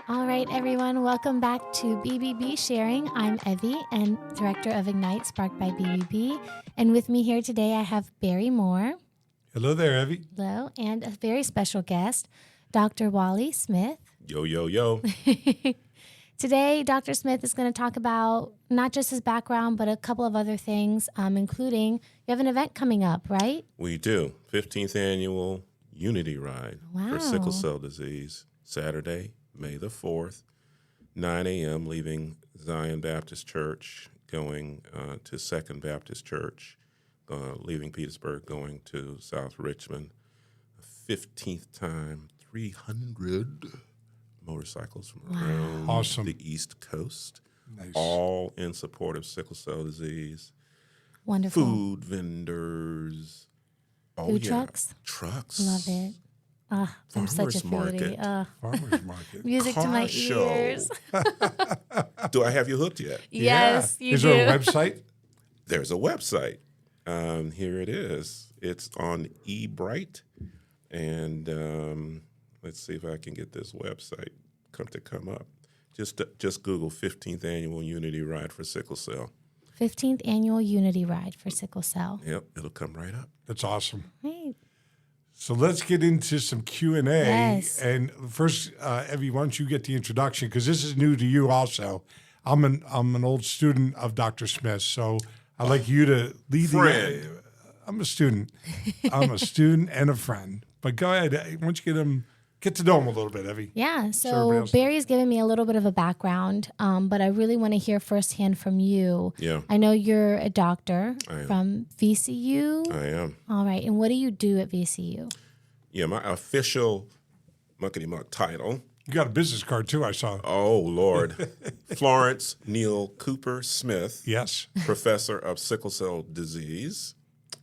All right, everyone, welcome back to BBB Sharing. I'm Evie, and Director of Ignite, sparked by BBB. And with me here today, I have Barry Moore. Hello there, Evie. Hello, and a very special guest, Dr. Wally Smith. Yo, yo, yo. Today, Dr. Smith is going to talk about not just his background, but a couple of other things, including you have an event coming up, right? We do. 15th Annual Unity Ride for Sickle Cell Disease, Saturday, May the 4th, 9 a.m., leaving Zion Baptist Church, going to Second Baptist Church, leaving Petersburg, going to South Richmond. 15th time, 300 motorcycles from around the East Coast, all in support of sickle cell disease. Wonderful. Food vendors. Food trucks? Trucks. Love it. I'm such a foodie. Farmer's market. Music to my ears. Do I have you hooked yet? Yes, you Is do. there a website? There's a website. Here it is. It's on eBright. And let's see if I can get this website come up. Just Google 15th Annual Unity Ride for Sickle Cell. 15th Annual Unity Ride for Sickle Cell. Yep, it'll come right up. That's awesome. Right. So let's get into some Q&A. Yes. And first, Evie, why don't you get the introduction? Because this is new to you also. I'm an old student of Dr. Smith, so I'd like you to lead Friend. I'm a student. I'm a student and a friend. But go ahead. Why don't you get to know him a little bit, Evie? Yeah, everybody so else Barry's given me a little bit of a background, but I really want to hear firsthand from you. Yeah. I know you're a doctor I am. from VCU. I am. All right, and what do you do at VCU? Yeah, my official muckety-muck title. You got a business card, too, I saw. Oh, Lord. Florence Neal Cooper Smith, Yes. Professor of Sickle Cell Disease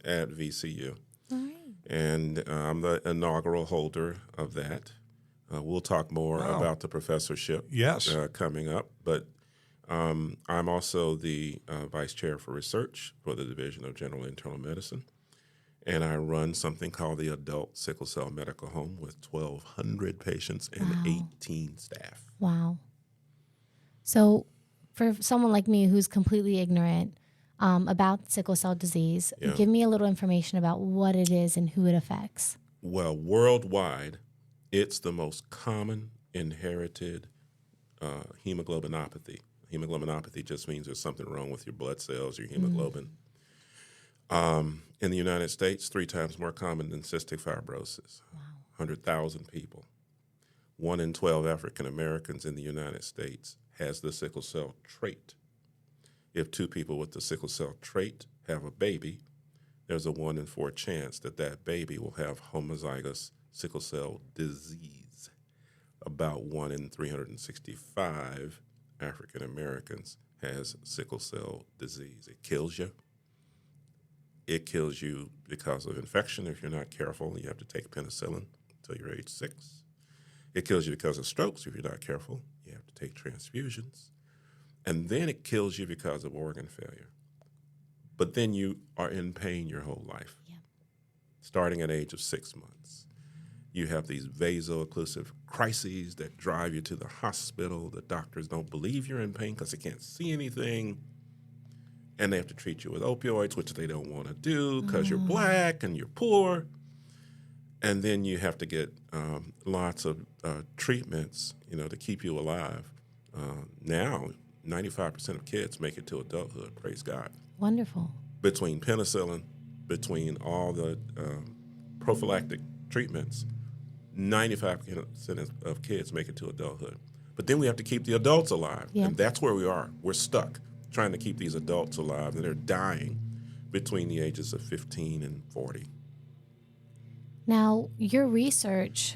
at VCU. All right. And I'm the inaugural holder of that. We'll talk more about the professorship Yes. coming up. But I'm also the vice chair for research for the Division of General Internal Medicine. And I run something called the Adult Sickle Cell Medical Home with 1,200 patients and 18 staff. Wow. So for someone like me who's completely ignorant about sickle cell disease, give me a little information about what it is and who it affects. Well, worldwide, it's the most common inherited hemoglobinopathy. Hemoglobinopathy just means there's something wrong with your blood cells, your hemoglobin. In the United States, 3 times more common than cystic fibrosis. 100,000 people. 1 in 12 African Americans in the United States has the sickle cell trait. If 2 people with the sickle cell trait have a baby, there's a 1 in 4 chance that that baby will have homozygous sickle cell disease. About 1 in 365 African Americans has sickle cell disease. It kills you. It kills you because of infection. If you're not careful, you have to take penicillin until you're age 6. It kills you because of strokes. If you're not careful, you have to take transfusions. And then it kills you because of organ failure. But then you are in pain your whole life, starting at the age of 6 months. You have these vaso-occlusive crises that drive you to the hospital. The doctors don't believe you're in pain because they can't see anything. And they have to treat you with opioids, which they don't want to do because you're black and you're poor. And then you have to get lots of treatments, to keep you alive. Now, 95% of kids make it to adulthood, praise God. Wonderful. Between penicillin, between all the prophylactic treatments, 95% of kids make it to adulthood. But then we have to keep the adults alive. Yep. And that's where we are. We're stuck trying to keep these adults alive, and they're dying between the ages of 15 and 40. Now, your research,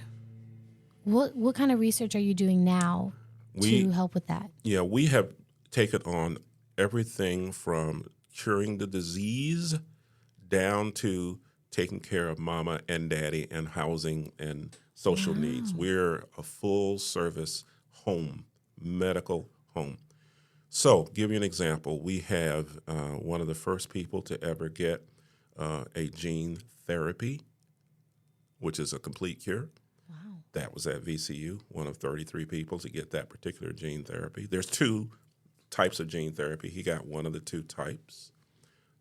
what kind of research are you doing now to help with that? Yeah, we have taken on everything from curing the disease down to taking care of mama and daddy and housing and social needs. We're a full-service home, medical home. So, give you an example. We have one of the first people to ever get a gene therapy, which is a complete cure. Wow. That was at VCU, one of 33 people to get that particular gene therapy. There's 2 types of gene therapy. He got one of the 2 types.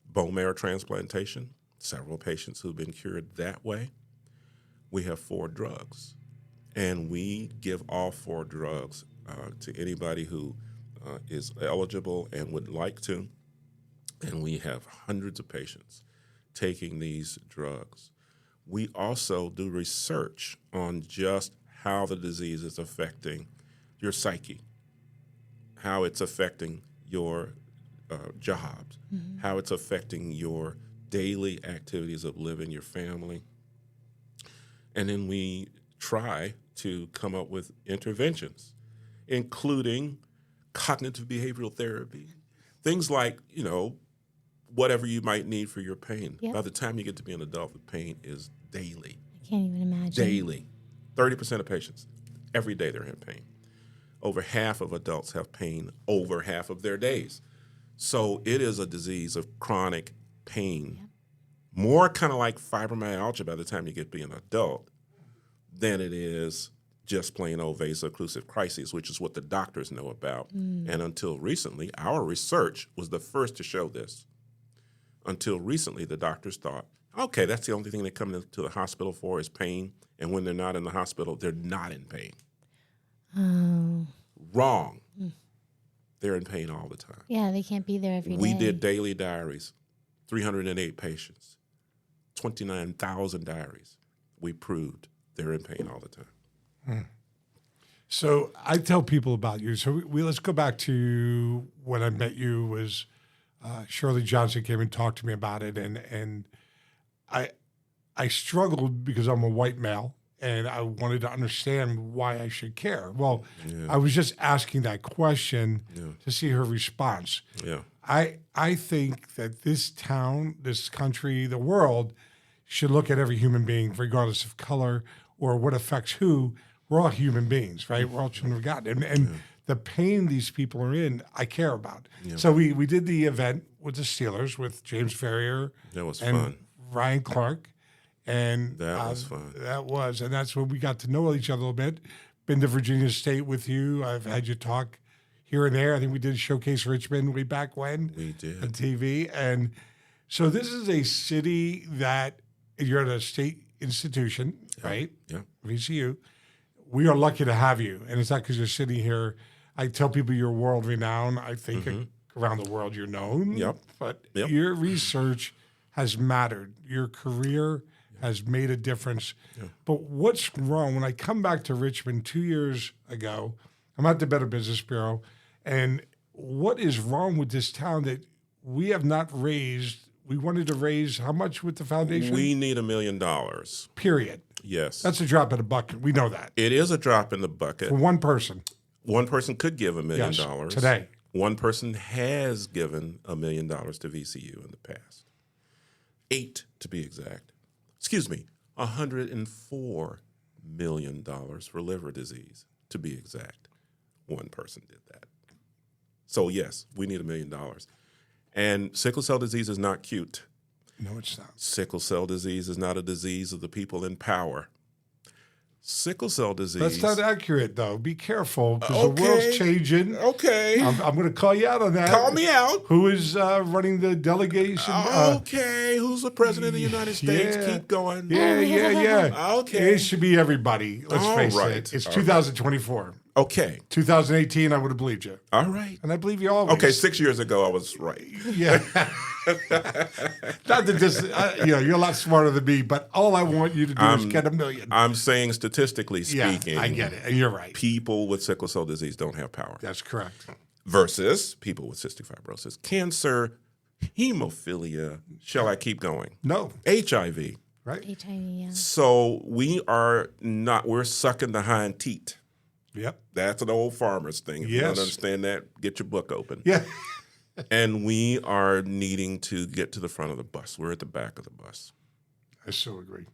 Bone marrow transplantation, several patients who've been cured that way. We have 4 drugs, and we give all 4 drugs to anybody who is eligible and would like to. And we have hundreds of patients taking these drugs. We also do research on just how the disease is affecting your psyche, how it's affecting your jobs, how it's affecting your daily activities of living, your family. And then we try to come up with interventions, including cognitive behavioral therapy, things like, whatever you might need for your pain. Yep. By the time you get to be an adult, the pain is daily. I can't even imagine. Daily. 30% of patients, every day they're in pain. Over half of adults have pain over half of their days. So it is a disease of chronic pain. Yep. More kind of like fibromyalgia by the time you get to be an adult than it is just plain old vaso-occlusive crises, which is what the doctors know about. And until recently, our research was the first to show this. Until recently, the doctors thought, okay, that's the only thing they come into the hospital for is pain. And when they're not in the hospital, they're not in pain. Oh. Wrong. They're in pain all the time. Yeah, they can't be there every day. We did daily diaries, 308 patients, 29,000 diaries. We proved they're in pain all the time. So I tell people about you. So let's go back to when I met you was Shirley Johnson came and talked to me about it. And I struggled because I'm a white male and I wanted to understand why I should care. Well, I was just asking that question to see her response. Yeah. I think that this town, this country, the world should look at every human being, regardless of color or what affects who. We're all human beings, right? We're all children of God. And the pain these people are in, I care about. Yeah. So we did the event with the Steelers with James Ferrier. That was and fun. Ryan Clark. And that was fun. That was. And that's when we got to know each other a little bit. Been to Virginia State with you. I've had you talk here and there. I think we did Showcase Richmond way back when. We did. On TV. And so this is a city that you're at a state institution, right? Yeah. VCU. We are lucky to have you. And it's not because you're sitting here. I tell people you're world renowned. I think around the world you're known. Yep. But your research has mattered. Your career has made a difference. Yeah. But what's wrong? When I come back to Richmond 2 years ago, I'm at the Better Business Bureau, and what is wrong with this town that we have not raised? We wanted to raise how much with the foundation? We need $1 million. Period. Yes. That's a drop in a bucket. We know that. It is a drop in the bucket. For one person. One person could give $1 million. Yes, today. One person has given $1 million to VCU in the past. 8 to be exact. Excuse me, $104 million for liver disease to be exact. One person did that. So yes, we need $1 million. And sickle cell disease is not cute. No, it's not. Sickle cell disease is not a disease of the people in power. Sickle cell disease. That's not accurate, though. Be careful, because the world's changing. Okay. I'm going to call you out on that. Call me out. Who is running the delegation? Okay. Who's the president of the United States? Keep going. Yeah. Okay. It should be everybody. Let's face it. It's 2024. Okay. 2018, I would have believed you. All right. And I believe you always. Okay, 6 years ago, I was right. Yeah. Not that this, you're a lot smarter than me, but all I want you to do is get $1 million. I'm saying statistically speaking. Yeah, I get it. And you're right. People with sickle cell disease don't have power. That's correct. Versus people with cystic fibrosis, cancer, hemophilia. Shall I keep going? No. HIV. Right? HIV, yeah. So we're sucking the hind teat. Yep. That's an old farmer's thing. If you don't understand that, get your book open. Yeah. And we are needing to get to the front of the bus. We're at the back of the bus. I so agree.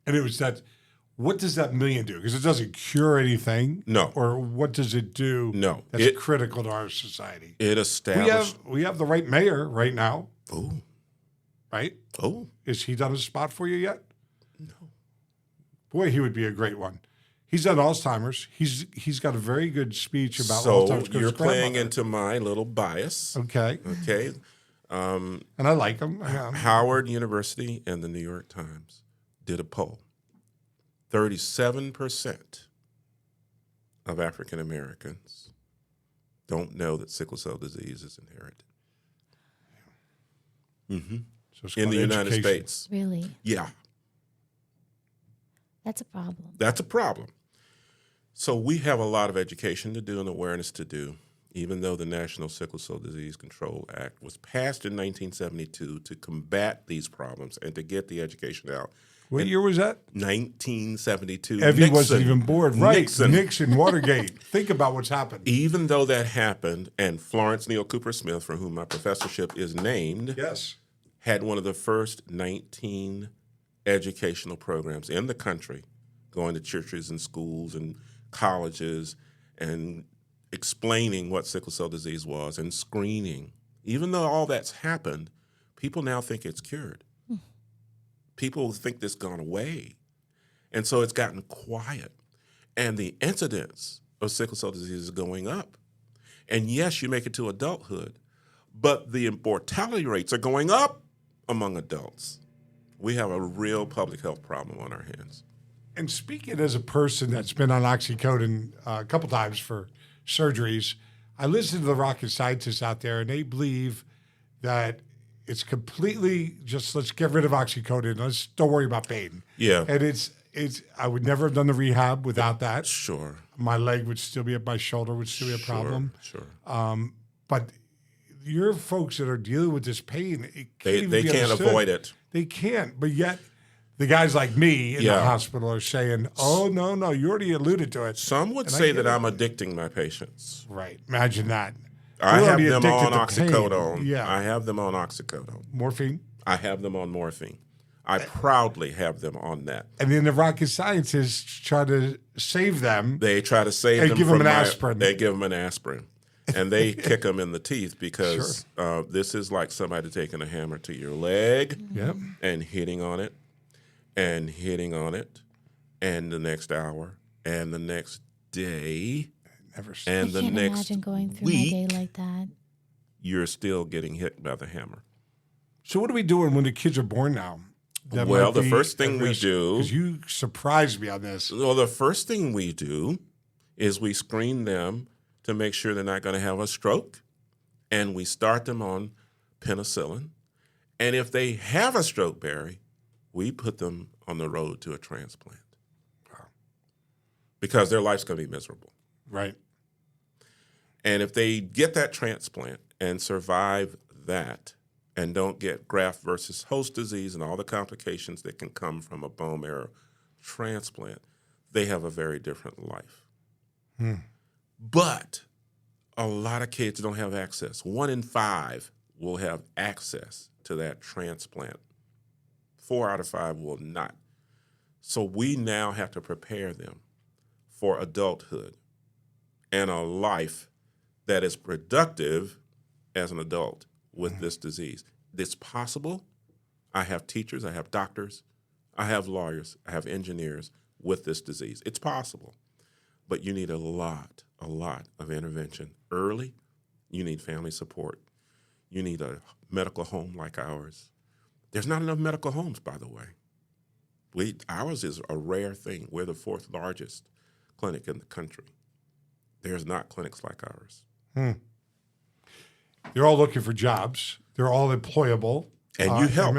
And it was that, what does that $1 million do? Because it doesn't cure anything. No. Or what does it do? No. That's critical to our society. It established. We have the right mayor right now. Oh. Right? Oh. Is he done a spot for you yet? No. Boy, he would be a great one. He's done Alzheimer's. He's got a very good speech about So Alzheimer's. 'cause you're his playing grandmother- into my little bias. Okay. Okay. And I like him. Yeah. Howard University and the New York Times did a poll. 37% of African Americans don't know that sickle cell disease is inherited. So it's In the called United education. States. Really? Yeah, That's a problem. that's a problem. So we have a lot of education to do and awareness to do, even though the National Sickle Cell Disease Control Act was passed in 1972 to combat these problems and to get the education out. What year was that? 1972. Evie wasn't even born. Right. Nixon. Watergate. Think about what's happened. Even though that happened, and Florence Neal Cooper Smith, for whom my professorship is named, Yes. had one of the first 19 educational programs in the country, going to churches and schools and colleges and explaining what sickle cell disease was and screening. Even though all that's happened, people now think it's cured. People think this gone away. And so it's gotten quiet. And the incidence of sickle cell disease is going up. And yes, you make it to adulthood, but the mortality rates are going up among adults. We have a real public health problem on our hands. And speaking as a person that's been on oxycodone a couple times for surgeries, I listen to the rocket scientists out there, and they believe that it's completely just let's get rid of oxycodone. Let's don't worry about pain. Yeah. And it's I would never have done the rehab without that. Sure. My leg would still be up, my shoulder would still be a problem. Sure. But your folks that are dealing with this pain, it They be can't understood. avoid it. They can't. But yet, the guys like me in the Yeah. hospital are saying, "Oh no, you already alluded to it." Some would And I say get that it. I'm addicting my patients. Right. Imagine that. I We're have already them addicted on to pain. oxycodone. Yeah. I have them on oxycodone. Morphine. I have them on morphine. I proudly have them on that. And then the rocket scientists try to save them. They try to save And them give them from an my- aspirin. They give them an aspirin. And they kick them in the teeth because this is like somebody taking a hammer to your leg Yep. and hitting on it and hitting on it and the next hour and the next day Never. and I the can't next imagine going through week. my day like that. You're still getting hit by the hammer. So what are we doing when the kids are born now? Well, the first thing we do- because you surprised me on this. Well, the first thing we do is we screen them to make sure they're not going to have a stroke, and we start them on penicillin. And if they have a stroke, Barry, we put them on the road to a transplant because their life's going to be miserable. Right. And if they get that transplant and survive that and don't get graft versus host disease and all the complications that can come from a bone marrow transplant, they have a very different life. But a lot of kids don't have access. 1 in 5 will have access to that transplant. 4 out of 5 will not. So we now have to prepare them for adulthood and a life that is productive as an adult with this disease. It's possible. I have teachers, I have doctors, I have lawyers, I have engineers with this disease. It's possible. But you need a lot of intervention early. You need family support. You need a medical home like ours. There's not enough medical homes, by the way. Ours is a rare thing. We're the 4th largest clinic in the country. There's not clinics like ours. They're all looking for jobs. They're all employable. And you helped.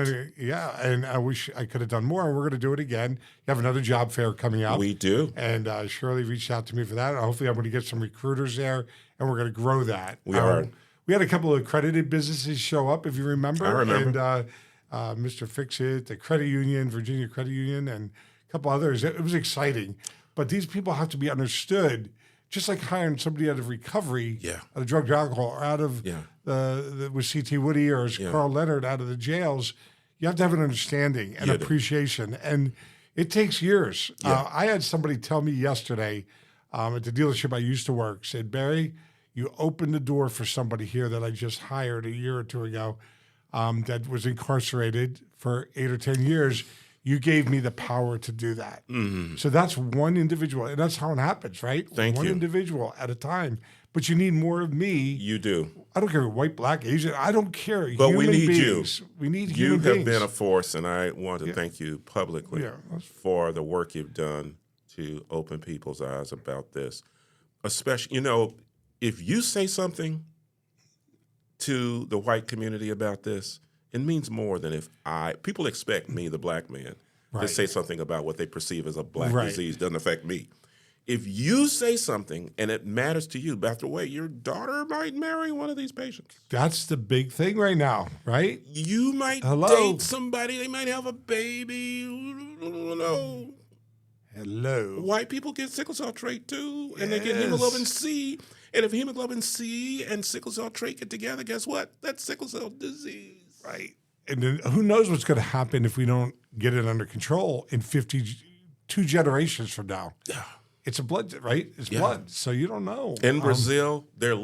And I wish I could have done more. We're going to do it again. You have another job fair coming up. We do. And Shirley reached out to me for that. Hopefully, I'm going to get some recruiters there, and we're going to grow that. We are. We had a couple of accredited businesses show up, if you remember. I remember. And Mr. Fix-It, the credit union, Virginia Credit Union, and a couple others. It was exciting. But these people have to be understood, just like hiring somebody out of recovery, out of drug and alcohol, or out of with C.T. Woody or Carl Leonard out of the jails. You have to have an understanding and appreciation. And it takes years. I had somebody tell me yesterday at the dealership I used to work, said, Barry, you opened the door for somebody here that I just hired a year or two ago that was incarcerated for 8 or 10 years. You gave me the power to do that. So that's one individual, and that's how it happens, right? Thank one you. individual at a time. But you need more of me. You do. I don't care, white, black, Asian. I don't care. But human we need beings. you. We need You human have beings. been a force, and I want to thank you publicly Yeah. for the work you've done to open people's eyes about this. Especially, if you say something to the white community about this, it means more than if people expect me, the black man, to say something about what they perceive as a black disease. Doesn't affect me. If you say something and it matters to you, by the way, your daughter might marry one of these patients. That's the big thing right now, right? You might date somebody. They might have a baby. No. Hello. White people get sickle cell trait too, and they get hemoglobin C. And if hemoglobin C and sickle cell trait get together, guess what? That's sickle cell disease. Right. And then who knows what's going to happen if we don't get it under control in 52 generations from now. Yeah. It's a blood, right? It's blood. So you don't know. In Brazil, they're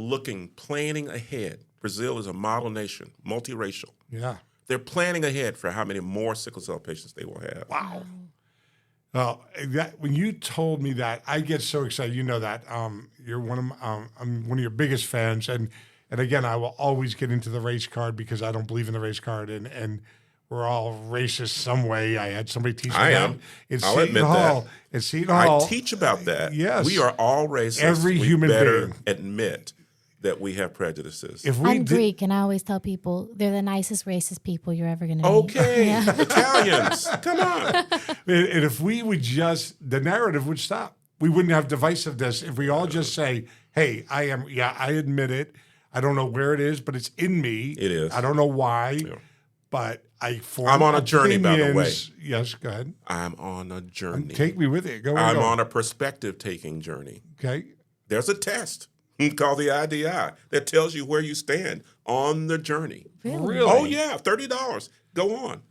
planning ahead. Brazil is a model nation, multiracial. Yeah. They're planning ahead for how many more sickle cell patients they will have. Wow. When you told me that, I get so excited. You know that. You're I'm one of your biggest fans. And again, I will always get into the race card because I don't believe in the race card. And we're all racist some way. I had somebody teach me that. I'll admit that. At Seton Hall. I teach about that. Yes. We are all racist. Every human being. Admit that we have prejudices. I'm Greek, and I always tell people they're the nicest racist people you're ever going to meet. Okay. Italians. Come on. And if we would the narrative would stop. We wouldn't have divisiveness if we all just say, hey, I admit it. I don't know where it is, but it's in me. It is. I don't know why, but I'm on a journey, by the way. Yes, go ahead. I'm on a journey. Take me with you. I'm on a perspective-taking journey. Okay. There's a test called the IDI that tells you where you stand on the journey. Really? Oh, yeah, $30. Go on.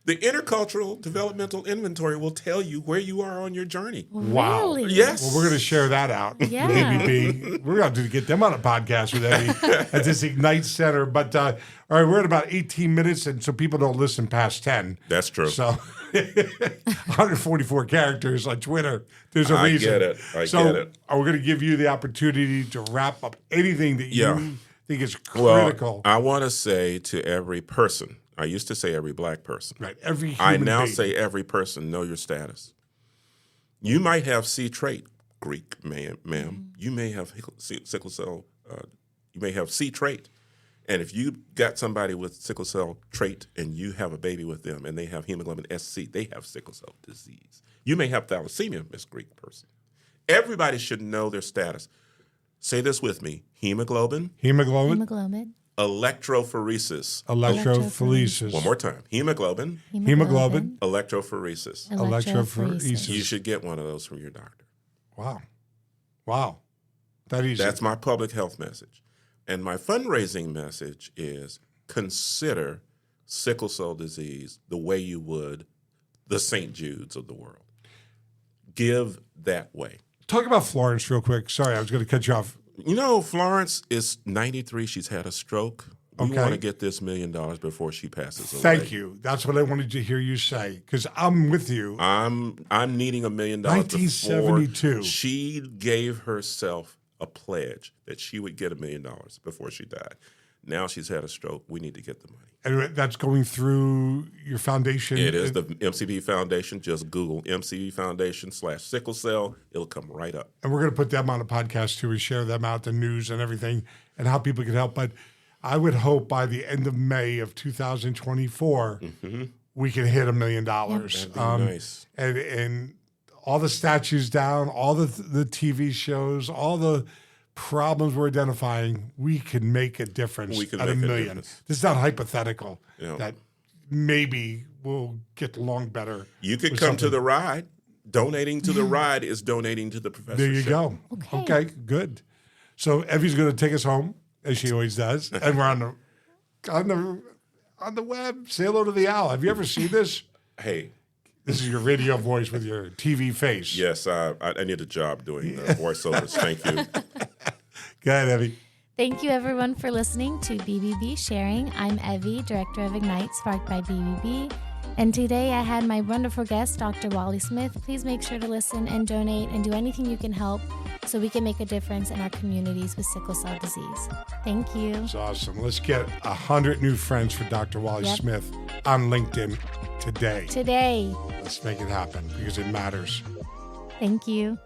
The Intercultural Developmental Inventory will tell you where you are on your journey. Wow. Really? Yes. Well, we're going to share that out. Yeah. BBB. We're going to get them on a podcast with Eddie at this Ignite Center. But, all right, we're at about 18 minutes, and so people don't listen past 10. That's true. So 144 characters on Twitter. There's a reason. I get it. I get it. We're going to give you the opportunity to wrap up anything that you think is critical. Well, I want to say to every person, I used to say every black person. Right, every human I now being. say every person, know your status. You might have C trait, Greek ma'am. You may have sickle cell. You may have C trait. And if you got somebody with sickle cell trait and you have a baby with them and they have hemoglobin SC, they have sickle cell disease. You may have thalassemia, Miss Greek person. Everybody should know their status. Say this with me. Hemoglobin. Hemoglobin. Electrophoresis. Electrophoresis. One more time. Hemoglobin. Hemoglobin. Electrophoresis. Electrophoresis. You should get one of those from your doctor. Wow. That easy. That's my public health message. And my fundraising message is consider sickle cell disease the way you would the St. Jude's of the world. Give that way. Talk about Florence real quick. Sorry, I was going to cut you off. Florence is 93. She's had a stroke. We want to get this $1 million before she passes away. Thank you. That's what I wanted to hear you say, because I'm with you. I'm needing $1 million. 1972. She gave herself a pledge that she would get $1 million before she died. Now she's had a stroke. We need to get the money. And that's going through your foundation? It is the MCV Foundation. Just Google MCV Foundation /sickle cell. It'll come right up. And we're going to put them on a podcast too and share them out, the news and everything, and how people can help. But I would hope by the end of May of 2024, we can hit $1 million. That'd be nice. And all the statues down, all the TV shows, all the problems we're identifying, we can make a difference at $1 million. This is not hypothetical. That maybe we'll get along better. You could come to the ride. Donating to the ride is donating to the professorship. There you go. Okay, good. So Evie's going to take us home, as she always does, and we're on the web. Say hello to the owl. Have you ever seen this? Hey. This is your radio voice with your TV face. Yes, I need a job doing voiceovers. Thank you. Go ahead, Evie. Thank you, everyone, for listening to BBB Sharing. I'm Evie, Director of Ignite, sparked by BBB. And today I had my wonderful guest, Dr. Wally Smith. Please make sure to listen and donate and do anything you can help so we can make a difference in our communities with sickle cell disease. Thank you. That's awesome. Let's get 100 new friends for Dr. Wally Smith on LinkedIn today. Today. Let's make it happen because it matters. Thank you.